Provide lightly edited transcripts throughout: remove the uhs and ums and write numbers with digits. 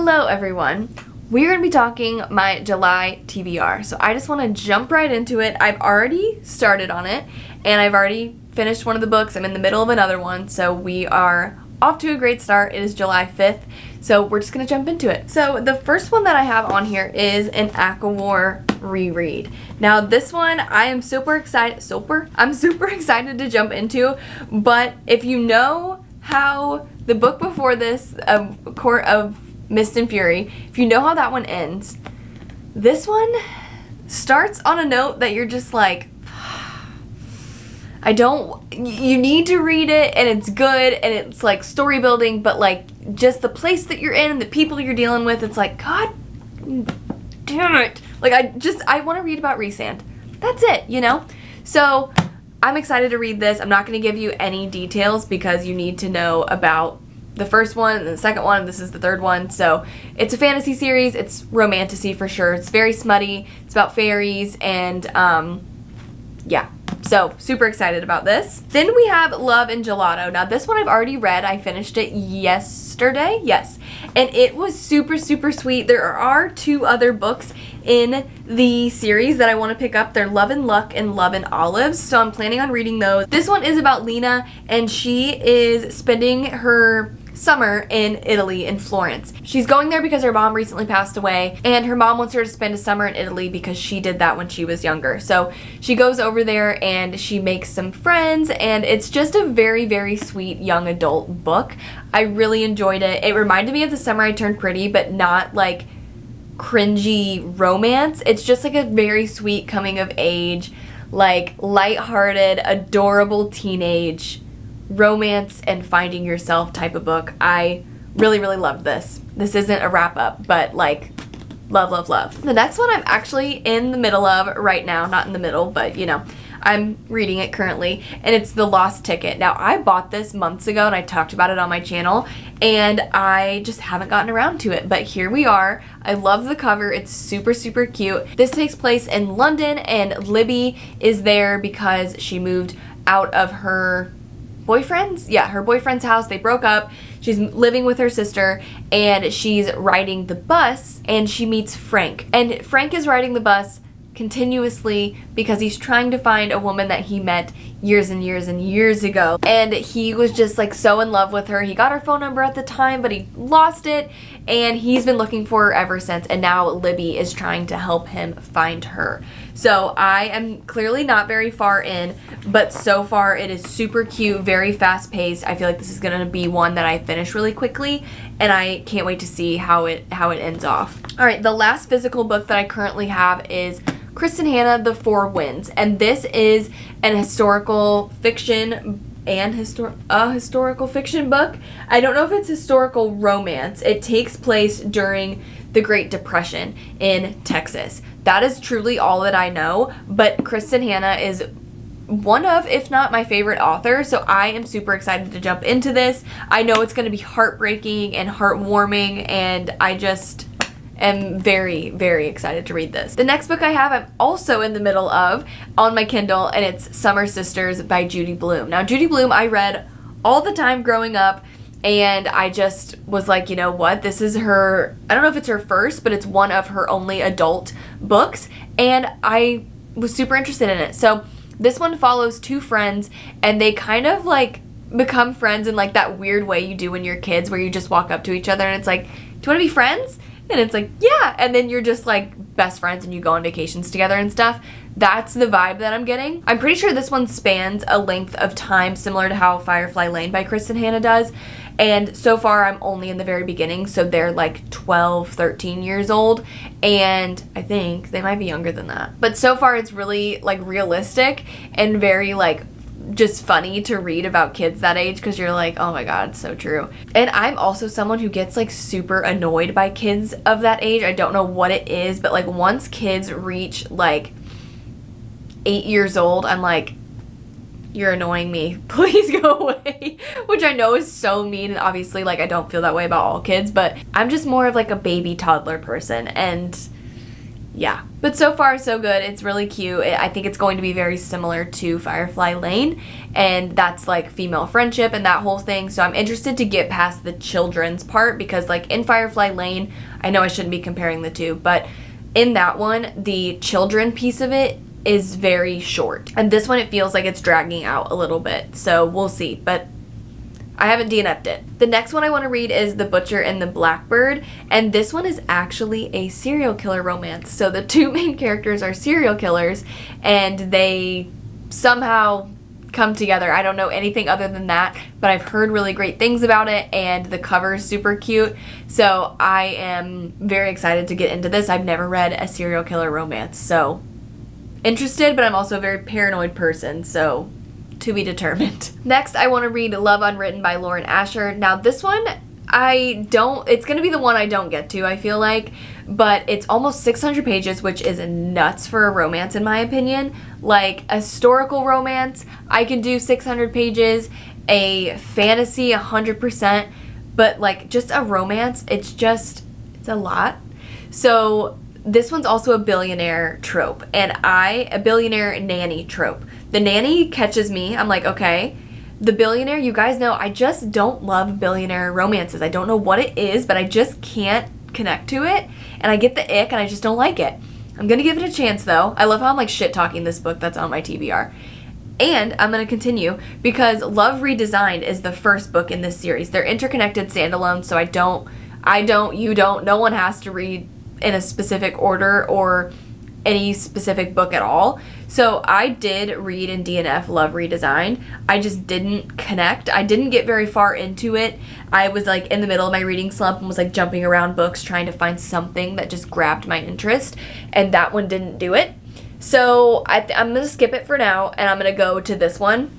Hello everyone. We're going to be talking my July TBR. So I just want to jump right into it. I've already started on it and I've already finished one of the books. I'm in the middle of another one. So we are off to a great start. It is July 5th. So we're just going to jump into it. So the first one that I have on here is an ACOWAR reread. Now this one I am super excited to jump into, but if you know how the book before this, Court of Mist and Fury, if you know how that one ends, this one starts on a note that you're just like, you need to read it and it's good and it's like story building, but like just the place that you're in and the people you're dealing with, it's like, God damn it. Like I want to read about Rhysand. That's it, you know? So I'm excited to read this. I'm not going to give you any details because you need to know about the first one and the second one, and this is the third one. So it's a fantasy series. It's romantasy for sure. It's very smutty. It's about fairies and yeah. So super excited about this. Then we have Love and Gelato. Now this one I've already read. I finished it yesterday. Yes. And it was super, super sweet. There are two other books in the series that I want to pick up. They're Love and Luck and Love and Olives. So I'm planning on reading those. This one is about Lena, and she is spending her summer in Italy, in Florence. She's going there because her mom recently passed away, and her mom wants her to spend a summer in Italy because she did that when she was younger. So she goes over there and she makes some friends, and it's just a very, very sweet young adult book. I really enjoyed it. It reminded me of The Summer I Turned Pretty, but not like cringy romance. It's just like a very sweet coming of age, like lighthearted, adorable teenage romance and finding yourself type of book. I really, really loved this. This isn't a wrap up, but like love, love, love. The next one I'm actually in the middle of right now. Not in the middle, but you know, I'm reading it currently, and it's The Lost Ticket. Now I bought this months ago and I talked about it on my channel and I just haven't gotten around to it, but here we are. I love the cover. It's super, super cute. This takes place in London and Libby is there because she moved out of her her boyfriend's house. They broke up. She's living with her sister and she's riding the bus and she meets Frank. And Frank is riding the bus continuously because he's trying to find a woman that he met years and years and years ago. And he was just like so in love with her. He got her phone number at the time, but he lost it, and he's been looking for her ever since, and now Libby is trying to help him find her. So I am clearly not very far in, but so far it is super cute, very fast paced. I feel like this is gonna be one that I finish really quickly, and I can't wait to see how it ends off. All right, the last physical book that I currently have is Kristen Hanna, The Four Winds, and this is an historical fiction and historical fiction book. I don't know if it's historical romance. It takes place during the Great Depression in Texas. That is truly all that I know, but Kristen Hanna is one of, if not my favorite author, so I am super excited to jump into this. I know it's going to be heartbreaking and heartwarming, and I just am very, very excited to read this. The next book I have, I'm also in the middle of on my Kindle, and it's Summer Sisters by Judy Blume. Now, Judy Blume I read all the time growing up, and I just was like, you know what, this is her, I don't know if it's her first, but it's one of her only adult books, and I was super interested in it. So this one follows two friends, and they kind of like become friends in like that weird way you do when you're kids, where you just walk up to each other and it's like, do you want to be friends? And it's like, yeah, and then you're just like best friends and you go on vacations together and stuff. That's the vibe that I'm getting. I'm pretty sure this one spans a length of time similar to how Firefly Lane by Kristen Hanna does. And so far I'm only in the very beginning, so they're like 12, 13 years old, and I think they might be younger than that. But so far it's really like realistic and very like just funny to read about kids that age, because you're like, oh my god, it's so true. And I'm also someone who gets like super annoyed by kids of that age. I don't know what it is, but like once kids reach like 8 years old, I'm like, you're annoying me, please go away. Which I know is so mean, and obviously like I don't feel that way about all kids, but I'm just more of like a baby toddler person, and yeah. But so far, so good. It's really cute. I think it's going to be very similar to Firefly Lane, and that's like female friendship and that whole thing. So I'm interested to get past the children's part, because like in Firefly Lane, I know I shouldn't be comparing the two, but in that one, the children piece of it is very short. And this one, it feels like it's dragging out a little bit. So we'll see. But I haven't DNF'd it. The next one I want to read is The Butcher and the Blackbird, and this one is actually a serial killer romance. So the two main characters are serial killers, and they somehow come together. I don't know anything other than that, but I've heard really great things about it, and the cover is super cute. So I am very excited to get into this. I've never read a serial killer romance, so interested, but I'm also a very paranoid person, so to be determined. Next, I want to read Love Unwritten by Lauren Asher. Now this one, it's going to be the one I don't get to, I feel like, but it's almost 600 pages, which is nuts for a romance in my opinion. Like a historical romance, I can do 600 pages, a fantasy 100%, but like just a romance, it's a lot. So this one's also a billionaire trope, and a billionaire nanny trope. The nanny catches me. I'm like, okay. The billionaire, you guys know, I just don't love billionaire romances. I don't know what it is, but I just can't connect to it, and I get the ick, and I just don't like it. I'm gonna give it a chance, though. I love how I'm like shit-talking this book that's on my TBR. And I'm gonna continue, because Love Redesigned is the first book in this series. They're interconnected standalone, so you don't, no one has to read in a specific order or any specific book at all. So I did read in DNF Love Redesigned. I just didn't connect. I didn't get very far into it. I was like in the middle of my reading slump and was like jumping around books trying to find something that just grabbed my interest, and that one didn't do it. So I'm gonna skip it for now, and I'm gonna go to this one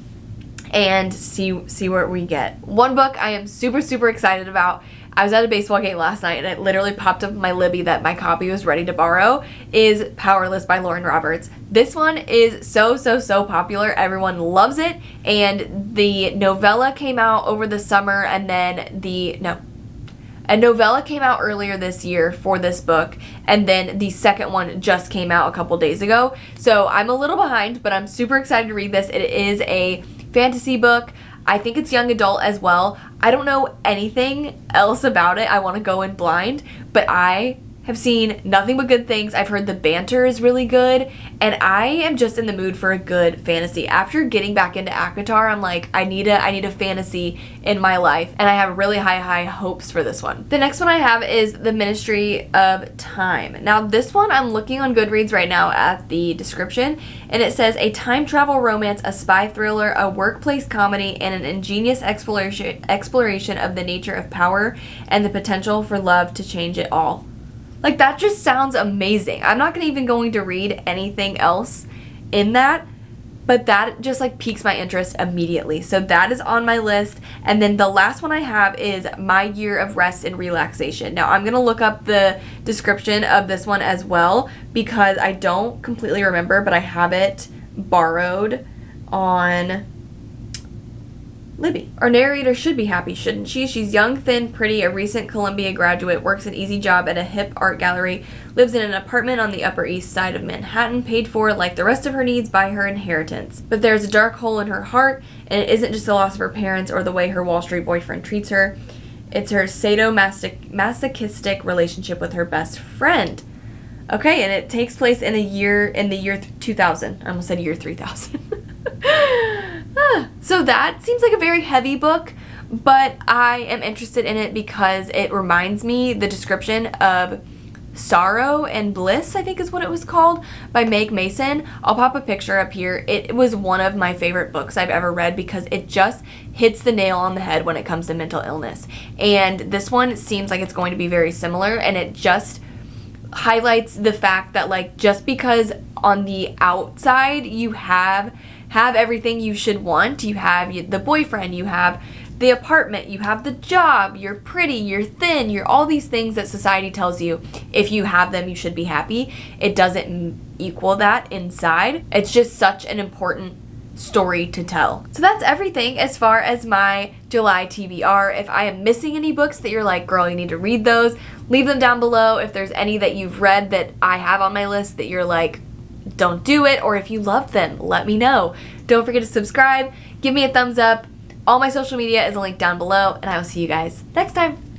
and see what we get. One book I am super excited about. I was at a baseball game last night, and it literally popped up in my Libby that my copy was ready to borrow, is Powerless by Lauren Roberts. This one is so popular. Everyone loves it, and the novella came out over the summer, and then a novella came out earlier this year for this book, and then the second one just came out a couple days ago. So I'm a little behind, but I'm super excited to read this. It is a fantasy book. I think it's young adult as well. I don't know anything else about it. I want to go in blind, but I have seen nothing but good things. I've heard the banter is really good, and I am just in the mood for a good fantasy. After getting back into ACOTAR, I'm like, I need a fantasy in my life, and I have really high hopes for this one. The next one I have is The Ministry of Time. Now this one, I'm looking on Goodreads right now at the description, and it says a time travel romance, a spy thriller, a workplace comedy, and an ingenious exploration of the nature of power and the potential for love to change it all. Like, that just sounds amazing. I'm not even going to read anything else in that, but that just like piques my interest immediately. So that is on my list. And then the last one I have is My Year of Rest and Relaxation. Now I'm going to look up the description of this one as well, because I don't completely remember, but I have it borrowed on Libby. Our narrator should be happy, shouldn't she? She's young, thin, pretty, a recent Columbia graduate, works an easy job at a hip art gallery, lives in an apartment on the Upper East Side of Manhattan, paid for, like the rest of her needs, by her inheritance. But there's a dark hole in her heart, and it isn't just the loss of her parents or the way her Wall Street boyfriend treats her. It's her sadomasochistic relationship with her best friend. Okay, and it takes place in the year 2000. I almost said year 3000. So that seems like a very heavy book, but I am interested in it because it reminds me, the description, of Sorrow and Bliss, I think is what it was called, by Meg Mason. I'll pop a picture up here. It was one of my favorite books I've ever read because it just hits the nail on the head when it comes to mental illness. And this one seems like it's going to be very similar, and it just highlights the fact that, like, just because on the outside you have everything you should want, you have the boyfriend, you have the apartment, you have the job, you're pretty, you're thin, you're all these things that society tells you if you have them you should be happy, it doesn't equal that inside. It's just such an important story to tell. So that's everything as far as my July TBR. If I am missing any books that you're like, girl, you need to read those, leave them down below. If there's any that you've read that I have on my list that you're like, don't do it, or if you loved them, let me know. Don't forget to subscribe, give me a thumbs up. All my social media is linked down below, and I will see you guys next time.